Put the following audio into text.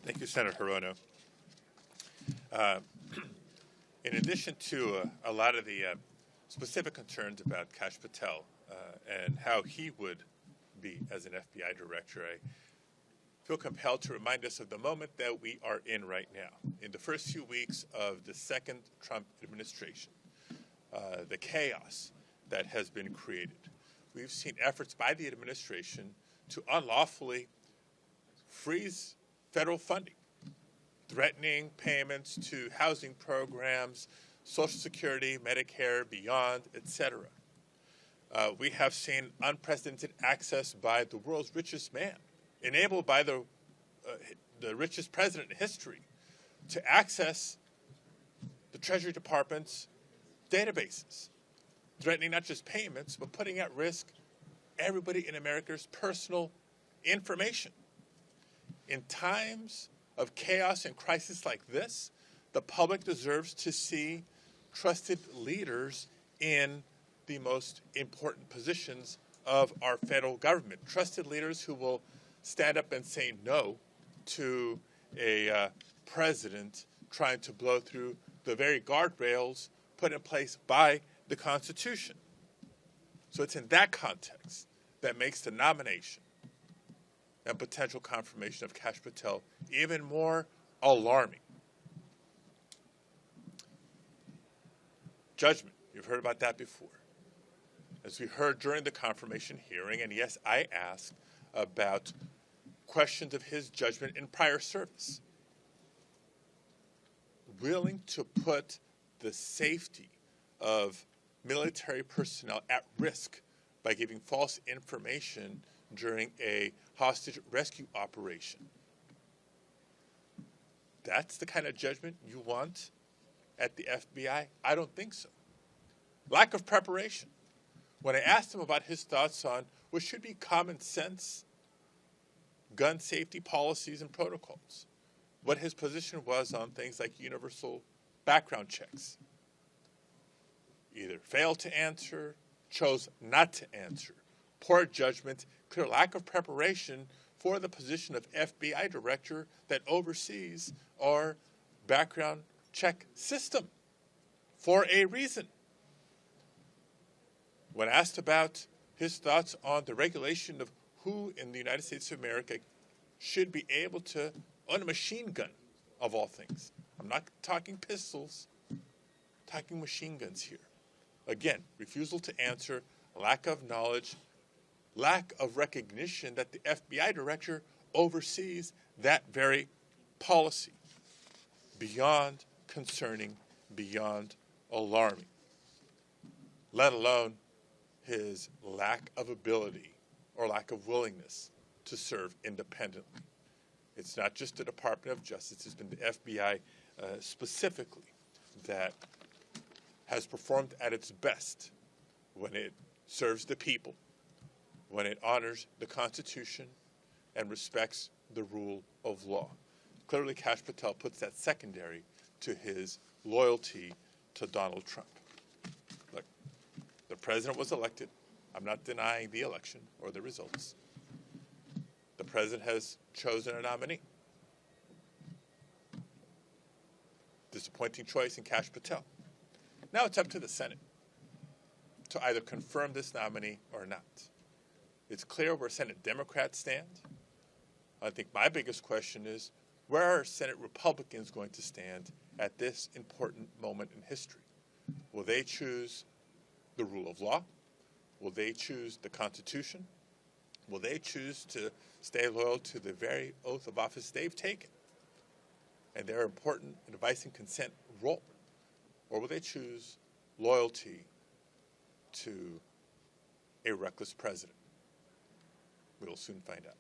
Thank you, Senator Hirono. In addition to a lot of the specific concerns about Kash Patel and how he would be as an FBI director, I feel compelled to remind us of the moment that we are in right now. In the first few weeks of the second Trump administration, the chaos that has been created. We've seen efforts by the administration to unlawfully freeze federal funding, threatening payments to housing programs, Social Security, Medicare, beyond, etc. We have seen unprecedented access by the world's richest man, enabled by the richest president in history, to access the Treasury Department's databases, threatening not just payments, but putting at risk everybody in America's personal information. In times of chaos and crisis like this, the public deserves to see trusted leaders in the most important positions of our federal government. Trusted leaders who will stand up and say no to a president trying to blow through the very guardrails put in place by the Constitution. So it's in that context that makes the nomination and potential confirmation of Kash Patel even more alarming. Judgment, you've heard about that before. As we heard during the confirmation hearing, and yes, I asked about questions of his judgment in prior service. Willing to put the safety of military personnel at risk by giving false information during a hostage rescue operation. That's the kind of judgment you want at the FBI? I don't think so. Lack of preparation. When I asked him about his thoughts on what should be common sense gun safety policies and protocols, what his position was on things like universal background checks, either failed to answer, chose not to answer. Poor judgment, clear lack of preparation for the position of FBI director that oversees our background check system for a reason. When asked about his thoughts on the regulation of who in the United States of America should be able to own a machine gun, of all things. I'm not talking pistols, I'm talking machine guns here. Again, refusal to answer, lack of knowledge, lack of recognition that the FBI director oversees that very policy. Beyond concerning, beyond alarming. Let alone his lack of ability or lack of willingness to serve independently. It's not just the Department of Justice, it's been the FBI specifically that has performed at its best when it serves the people, when it honors the Constitution and respects the rule of law. Clearly, Kash Patel puts that secondary to his loyalty to Donald Trump. Look, the president was elected. I'm not denying the election or the results. The president has chosen a nominee. Disappointing choice in Kash Patel. Now it's up to the Senate to either confirm this nominee or not. It's clear where Senate Democrats stand. I think my biggest question is, where are Senate Republicans going to stand at this important moment in history? Will they choose the rule of law? Will they choose the Constitution? Will they choose to stay loyal to the very oath of office they've taken and their important advice and consent role? Or will they choose loyalty to a reckless president? We will soon find out.